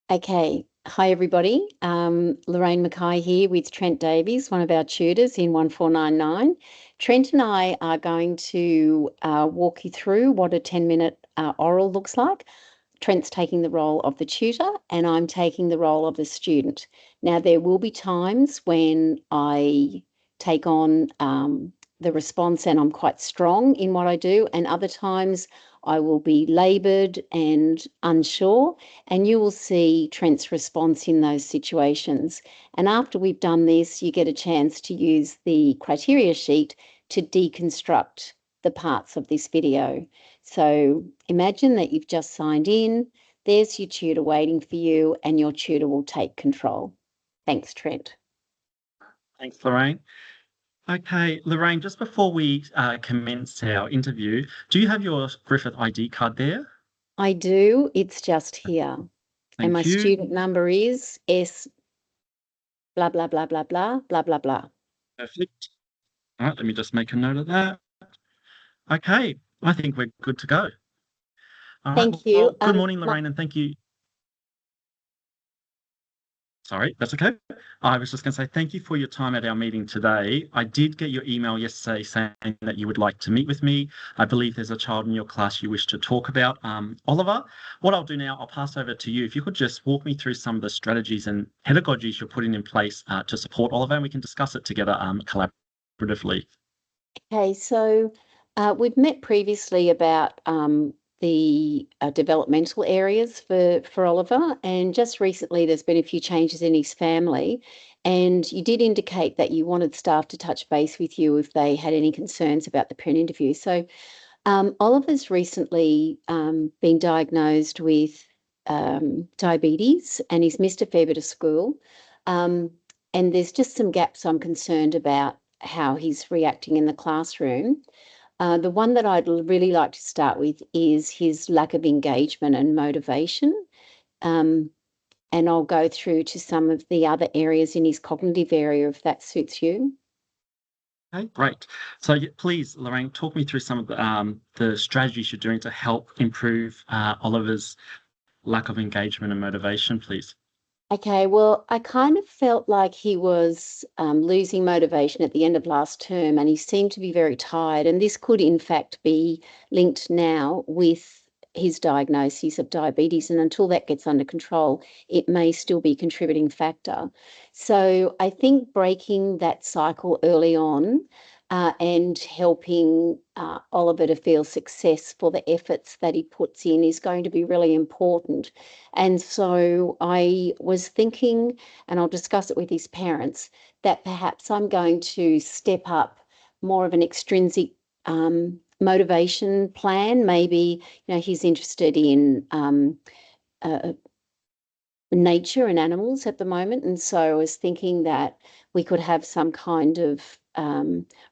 Okay. Hi, everybody. Loraine McKay here with Trent Davies, one of our tutors in 1499. Trent and I are going to walk you through what a 10-minute oral looks like. Trent's taking the role of the tutor and I'm taking the role of the student. Now, there will be times when I take on the response and I'm quite strong in what I do, and other times I will be laboured and unsure, and you will see Trent's response in those situations. And after we've done this, you get a chance to use the criteria sheet to deconstruct the parts of this video. So imagine that you've just signed in, there's your tutor waiting for you, and your tutor will take control. Thanks, Trent. Thanks, Loraine. Okay, Loraine, just before we commence our interview, do you have your Griffith ID card there? I do, it's just here. And my Thank you. student number is S blah, blah, blah, blah, blah, blah, blah, blah. Perfect. All right, let me just make a note of that. Okay, I think we're good to go. All right, Thank you. well, good morning, Loraine, and thank you. Sorry, that's okay. I was just going to say thank you for your time at our meeting today. I did get your email yesterday saying that you would like to meet with me. I believe there's a child in your class you wish to talk about. Oliver, what I'll do now, I'll pass over to you. If you could just walk me through some of the strategies and pedagogies you're putting in place to support Oliver, and we can discuss it together collaboratively. Okay, so we've met previously about the developmental areas for Oliver, and just recently there's been a few changes in his family, and you did indicate that you wanted staff to touch base with you if they had any concerns about the parent interview. So Oliver's recently been diagnosed with diabetes, and he's missed a fair bit of school, um, and there's just some gaps I'm concerned about how he's reacting in the classroom. The one that I'd really like to start with is his lack of engagement and motivation. Um, and I'll go through to some of the other areas in his cognitive area, if that suits you. Okay, great. So please, Loraine, talk me through some of the strategies you're doing to help improve Oliver's lack of engagement and motivation, please. Okay, well, I kind of felt like he was losing motivation at the end of last term, and he seemed to be very tired. And this could, in fact, be linked now with his diagnosis of diabetes. And until that gets under control, it may still be a contributing factor. So I think breaking that cycle early on and helping Oliver to feel success for the efforts that he puts in is going to be really important. And so I was thinking, and I'll discuss it with his parents, that perhaps I'm going to step up more of an extrinsic motivation plan. Maybe, he's interested in uh, nature and animals at the moment. And so I was thinking that we could have some kind of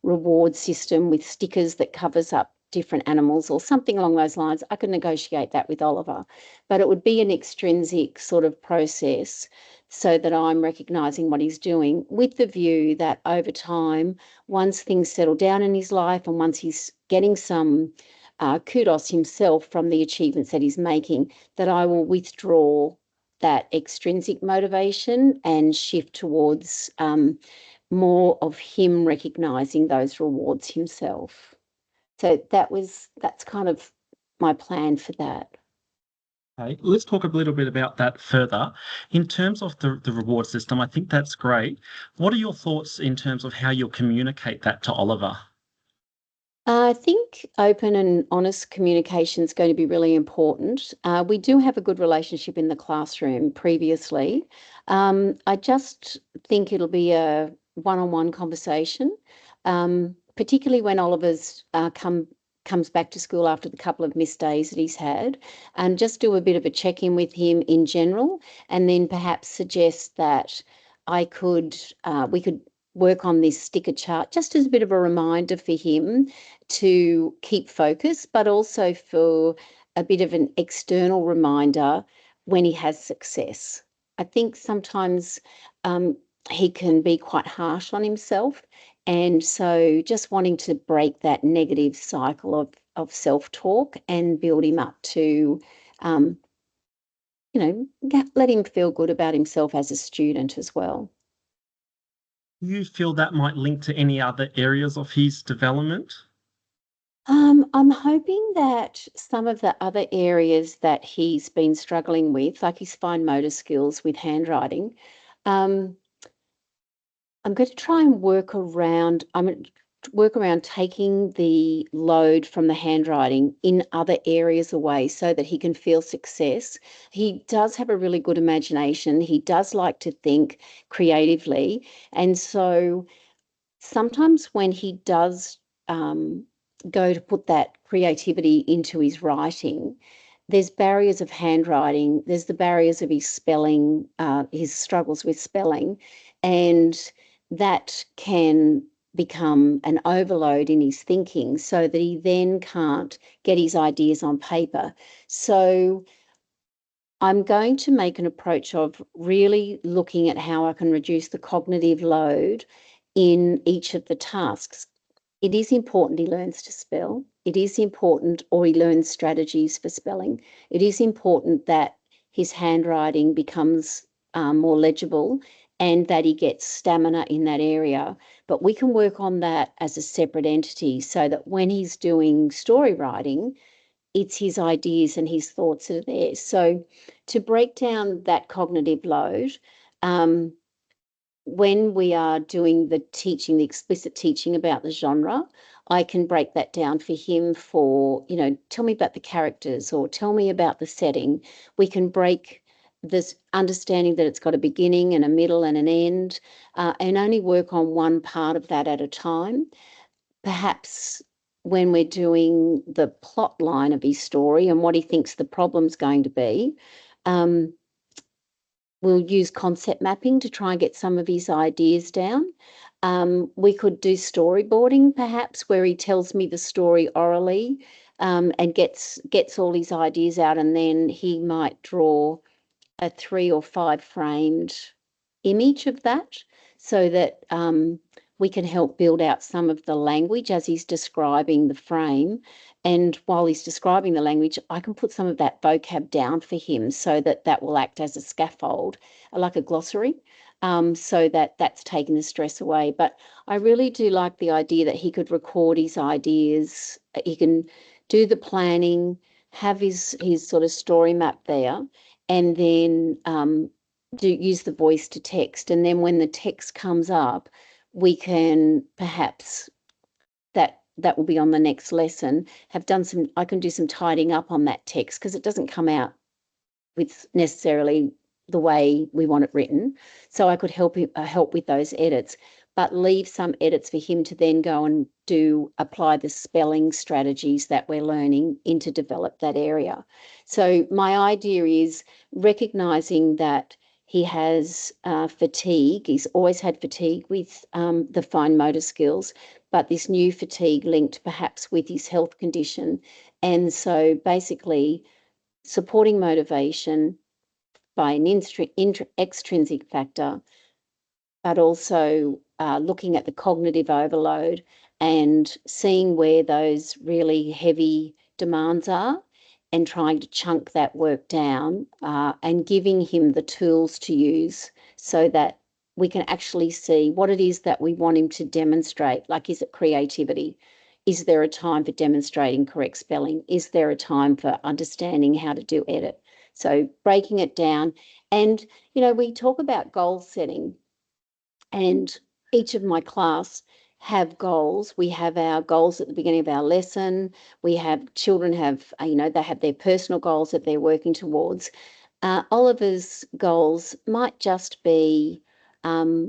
reward system with stickers that covers up different animals or something along those lines. I could negotiate that with Oliver, but it would be an extrinsic sort of process so that I'm recognising what he's doing with the view that over time, once things settle down in his life and once he's getting some kudos himself from the achievements that he's making, that I will withdraw that extrinsic motivation and shift towards more of him recognizing those rewards himself. So that's kind of my plan for that. Okay, let's talk a little bit about that further. In terms of the reward system, I think that's great. What are your thoughts in terms of how you'll communicate that to Oliver? I think open and honest communication is going to be really important. We do have a good relationship in the classroom previously. I just think it'll be a one-on-one conversation, particularly when Oliver's comes back to school after the couple of missed days that he's had, and just do a bit of a check-in with him in general, and then perhaps suggest that we could work on this sticker chart just as a bit of a reminder for him to keep focus, but also for a bit of an external reminder when he has success. I think sometimes he can be quite harsh on himself. And so just wanting to break that negative cycle of self-talk and build him up to let him feel good about himself as a student as well. Do you feel that might link to any other areas of his development? I'm hoping that some of the other areas that he's been struggling with, like his fine motor skills with handwriting, um, I'm going to try and work around. I'm going to work around taking the load from the handwriting in other areas away so that he can feel success. He does have a really good imagination. He does like to think creatively, and so sometimes when he does go to put that creativity into his writing, there's barriers of handwriting, there's the barriers of his spelling, his struggles with spelling, and that can become an overload in his thinking so that he then can't get his ideas on paper. So I'm going to make an approach of really looking at how I can reduce the cognitive load in each of the tasks. It is important he learns to spell. It is important, or he learns strategies for spelling. It is important that his handwriting becomes more legible and that he gets stamina in that area. But we can work on that as a separate entity so that when he's doing story writing, it's his ideas and his thoughts that are there. So to break down that cognitive load, um, when we are doing the teaching, the explicit teaching about the genre, I can break that down for him for, tell me about the characters or tell me about the setting. We can break this understanding that it's got a beginning and a middle and an end, and only work on one part of that at a time. Perhaps when we're doing the plot line of his story and what he thinks the problem's going to be, um, we'll use concept mapping to try and get some of his ideas down. We could do storyboarding, perhaps, where he tells me the story orally, and gets all his ideas out, and then he might draw a 3 or 5 framed image of that so that we can help build out some of the language as he's describing the frame. And while he's describing the language, I can put some of that vocab down for him so that that will act as a scaffold, like a glossary, so that that's taken the stress away. But I really do like the idea that he could record his ideas. He can do the planning, have his sort of story map there, and then use the voice to text. And then when the text comes up, we can perhaps that will be on the next lesson. I can do some tidying up on that text because it doesn't come out with necessarily the way we want it written. So I could help with those edits, but leave some edits for him to then go and apply the spelling strategies that we're learning in to develop that area. So my idea is recognizing that he has fatigue. He's always had fatigue with the fine motor skills, but this new fatigue linked perhaps with his health condition. And so basically supporting motivation by an extrinsic factor, but also looking at the cognitive overload and seeing where those really heavy demands are and trying to chunk that work down, and giving him the tools to use so that we can actually see what it is that we want him to demonstrate. Like, is it creativity? Is there a time for demonstrating correct spelling? Is there a time for understanding how to do edit? So breaking it down. And, we talk about goal setting, and each of my class have goals. We have our goals at the beginning of our lesson. Children have, they have their personal goals that they're working towards. Oliver's goals might just be a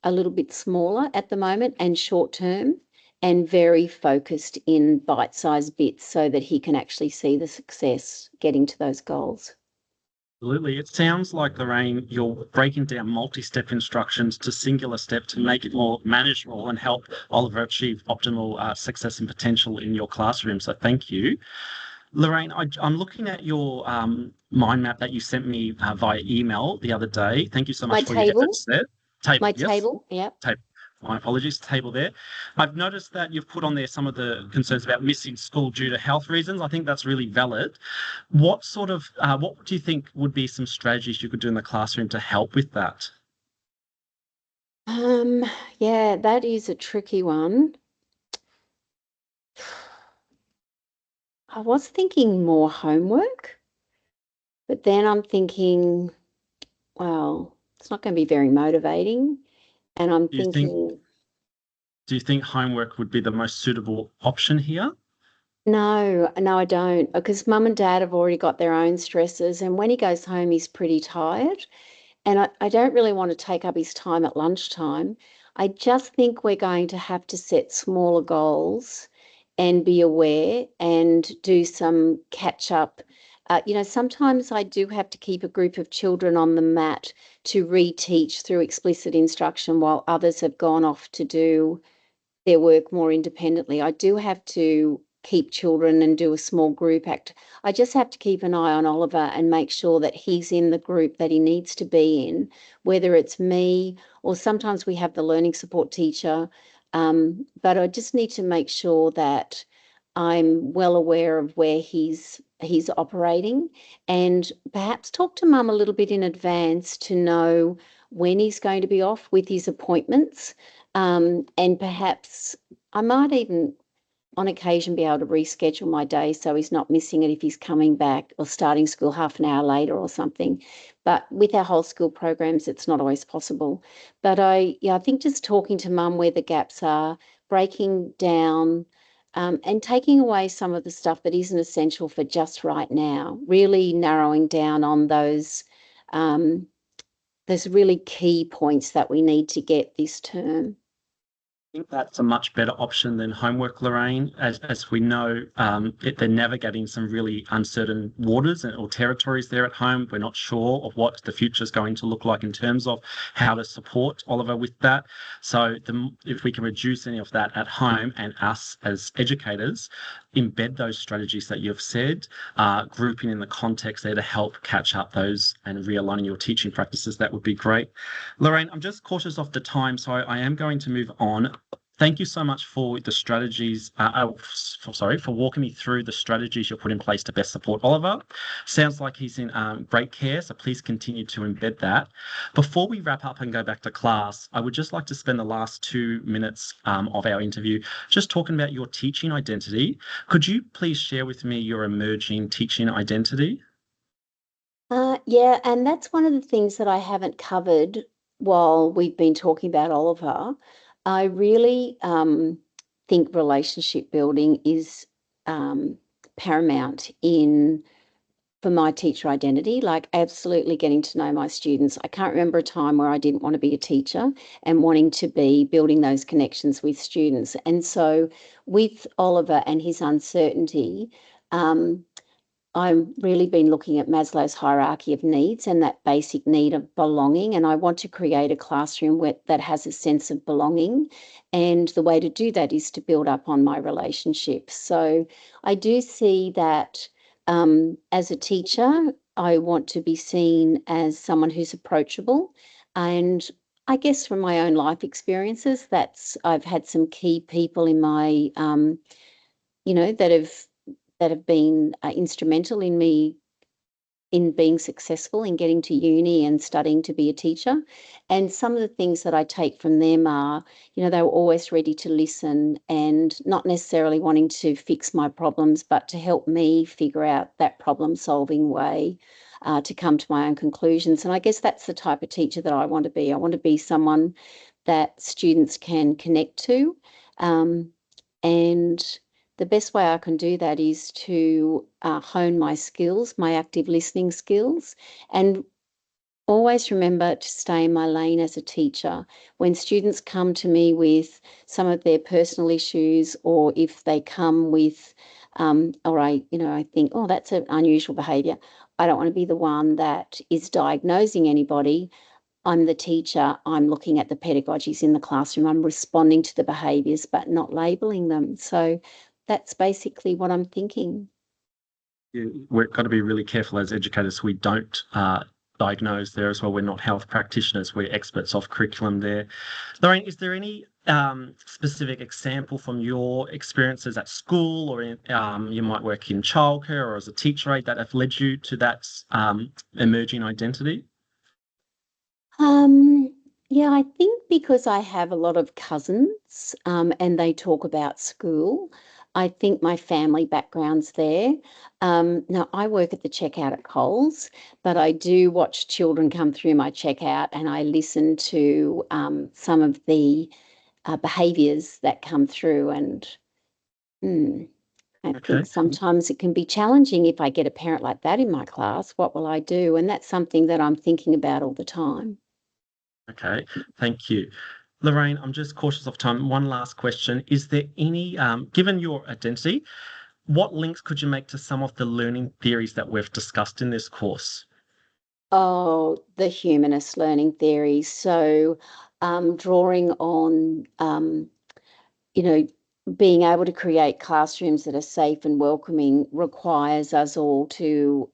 little bit smaller at the moment and short term, and very focused in bite-sized bits so that he can actually see the success getting to those goals. Absolutely. It sounds like, Loraine, you're breaking down multi-step instructions to singular step to make it more manageable and help Oliver achieve optimal success and potential in your classroom. So thank you. Loraine, I'm looking at your mind map that you sent me via email the other day. Thank you so My much for your table, efforts there. Table, my yes. table, yeah. Table. My apologies, table there. I've noticed that you've put on there some of the concerns about missing school due to health reasons. I think that's really valid. What do you think would be some strategies you could do in the classroom to help with that? Um, yeah, that is a tricky one. I was thinking more homework, but then I'm thinking, well, it's not going to be very motivating. And I'm Do you think thinking, do you think homework would be the most suitable option here? no, no, I don't, because mum and dad have already got their own stresses. And when he goes home, he's pretty tired. And I don't really want to take up his time at lunchtime. I just think we're going to have to set smaller goals and be aware and do some catch up. Sometimes I do have to keep a group of children on the mat to reteach through explicit instruction while others have gone off to do their work more independently. I do have to keep children and do a small group act. I just have to keep an eye on Oliver and make sure that he's in the group that he needs to be in, whether it's me or sometimes we have the learning support teacher. But I just need to make sure that I'm well aware of where he's operating and perhaps talk to mum a little bit in advance to know when he's going to be off with his appointments. And perhaps I might even on occasion be able to reschedule my day so he's not missing it if he's coming back or starting school half an hour later or something. But with our whole school programs, it's not always possible. But I think just talking to mum where the gaps are, breaking down, and taking away some of the stuff that isn't essential for just right now, really narrowing down on um, those really key points that we need to get this term. Think that's a much better option than homework, Loraine. As we know, they're navigating some really uncertain waters or territories there at home. We're not sure of what the future is going to look like in terms of how to support Oliver with that. So if we can reduce any of that at home and us as educators, embed those strategies that you've said, grouping in the context there to help catch up those and realigning your teaching practices, that would be great. Loraine, I'm just cautious of the time, so I am going to move on. Thank you so much for the strategies, for walking me through the strategies you've put in place to best support Oliver. Sounds like he's in great care, so please continue to embed that. Before we wrap up and go back to class, I would just like to spend the last 2 minutes of our interview just talking about your teaching identity. Could you please share with me your emerging teaching identity? Yeah, and that's one of the things that I haven't covered while we've been talking about Oliver. I really think relationship building is paramount in for my teacher identity, like absolutely getting to know my students. I can't remember a time where I didn't want to be a teacher and wanting to be building those connections with students. And so with Oliver and his uncertainty, um, I've really been looking at Maslow's hierarchy of needs and that basic need of belonging. And I want to create a classroom that has a sense of belonging. And the way to do that is to build up on my relationships. So I do see that as a teacher, I want to be seen as someone who's approachable. And I guess from my own life experiences, I've had some key people in my, that have been instrumental in me in being successful in getting to uni and studying to be a teacher. And some of the things that I take from them are, they were always ready to listen and not necessarily wanting to fix my problems, but to help me figure out that problem solving way. To come to my own conclusions. And I guess that's the type of teacher that I want to be. I want to be someone that students can connect to. Um, and the best way I can do that is to hone my skills, my active listening skills, and always remember to stay in my lane as a teacher. When students come to me with some of their personal issues, or if they come with, or I think, oh, that's an unusual behaviour. I don't want to be the one that is diagnosing anybody. I'm the teacher, I'm looking at the pedagogies in the classroom, I'm responding to the behaviours, but not labelling them. So that's basically what I'm thinking. We've got to be really careful as educators we don't diagnose there as well. We're not health practitioners, we're experts of curriculum there. Loraine, is there any specific example from your experiences at school, or you might work in childcare or as a teacher aide, that have led you to that emerging identity? Um, yeah, I think because I have a lot of cousins, and they talk about school, I think my family background's there. Now, I work at the checkout at Coles, but I do watch children come through my checkout and I listen to some of the behaviours that come through. And I think Okay. sometimes it can be challenging if I get a parent like that in my class. What will I do? And that's something that I'm thinking about all the time. Okay, thank you. Loraine, I'm just cautious of time. One last question. Is there any, given your identity, what links could you make to some of the learning theories that we've discussed in this course? Oh, the humanist learning theories. So, drawing on, you know, being able to create classrooms that are safe and welcoming requires us all to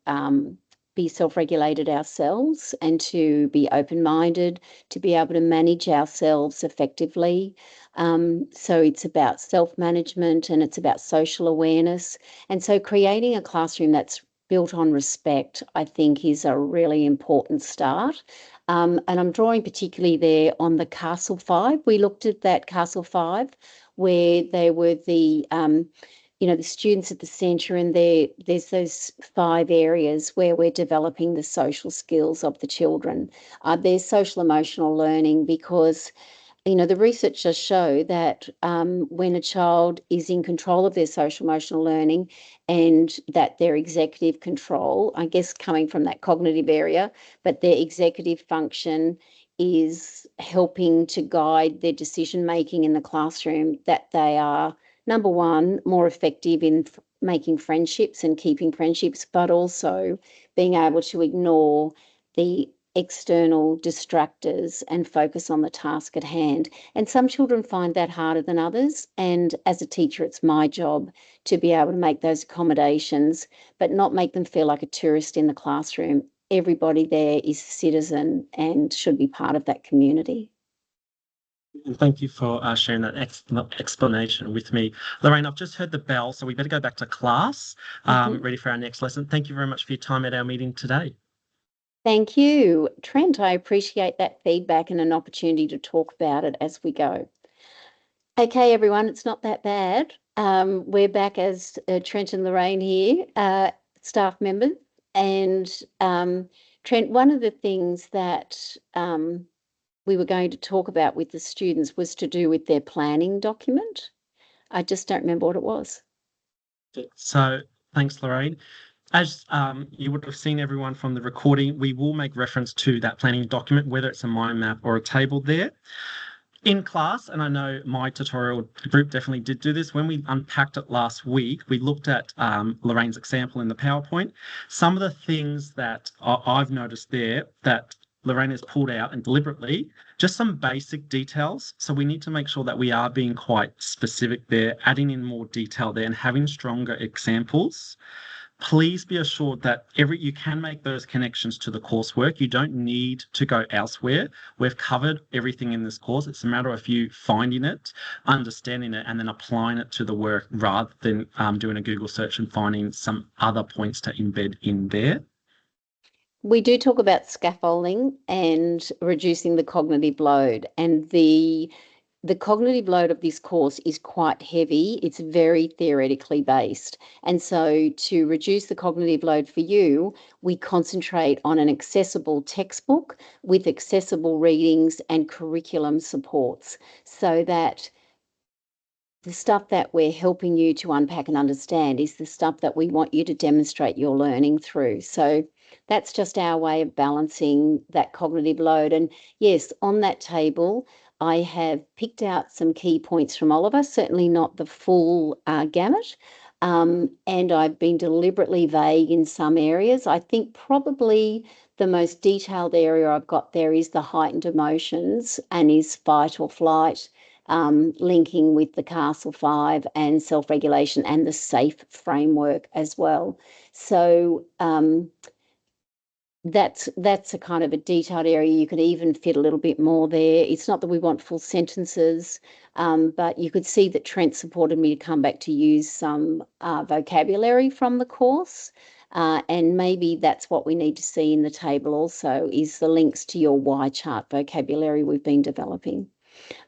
be self-regulated ourselves and to be open-minded, to be able to manage ourselves effectively. So it's about self-management and it's about social awareness. And so creating a classroom that's built on respect, I think, is a really important start. And I'm drawing particularly there on the Castle Five. We looked at that Castle Five where they were the students at the centre, and there's those 5 areas where we're developing the social skills of the children. There's social emotional learning because the research does show that when a child is in control of their social emotional learning and that their executive control, I guess coming from that cognitive area, but their executive function is helping to guide their decision making in the classroom, that they are, number one, more effective in making friendships and keeping friendships, but also being able to ignore the external distractors and focus on the task at hand. And some children find that harder than others. And as a teacher, it's my job to be able to make those accommodations, but not make them feel like a tourist in the classroom. Everybody there is a citizen and should be part of that community. And thank you for sharing that explanation with me. Loraine, I've just heard the bell, so we better go back to class, Mhm. ready for our next lesson. Thank you very much for your time at our meeting today. Thank you, Trent. I appreciate that feedback and an opportunity to talk about it as we go. Okay, everyone, it's not that bad. We're back as Trent and Loraine here, staff members. And Trent, one of the things that we were going to talk about with the students was to do with their planning document. I just don't remember what it was. So thanks, Loraine. As you would have seen everyone from the recording, we will make reference to that planning document, whether it's a mind map or a table there. In class, and I know my tutorial group definitely did do this, when we unpacked it last week, we looked at Lorraine's example in the PowerPoint. Some of the things that I've noticed there that Loraine has pulled out, and deliberately, just some basic details. So we need to make sure that we are being quite specific there, adding in more detail there and having stronger examples. Please be assured that you can make those connections to the coursework. You don't need to go elsewhere. We've covered everything in this course. It's a matter of you finding it, understanding it, and then applying it to the work rather than doing a Google search and finding some other points to embed in there. We do talk about scaffolding and reducing the cognitive load, and the cognitive load of this course is quite heavy. It's very theoretically based. And so to reduce the cognitive load for you, we concentrate on an accessible textbook with accessible readings and curriculum supports so that the stuff that we're helping you to unpack and understand is the stuff that we want you to demonstrate your learning through. So that's just our way of balancing that cognitive load. And yes, on that table, I have picked out some key points from Oliver, certainly not the full gamut. And I've been deliberately vague in some areas. I think probably the most detailed area I've got there is the heightened emotions and is fight or flight, linking with the Castle Five and self-regulation and the SAFE framework as well. So that's a kind of a detailed area. You could even fit a little bit more there. It's not that we want full sentences, but you could see that Trent supported me to come back to use some vocabulary from the course. And maybe that's what we need to see in the table also, is the links to your Y chart vocabulary we've been developing.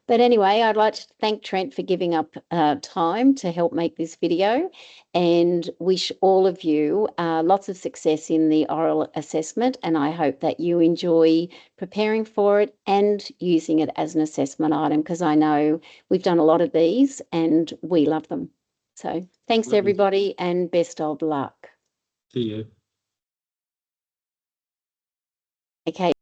But anyway, I'd like to thank Trent for giving up time to help make this video, and wish all of you lots of success in the oral assessment. And I hope that you enjoy preparing for it and using it as an assessment item, because I know we've done a lot of these and we love them. So thanks, everybody, and best of luck. See you. Okay.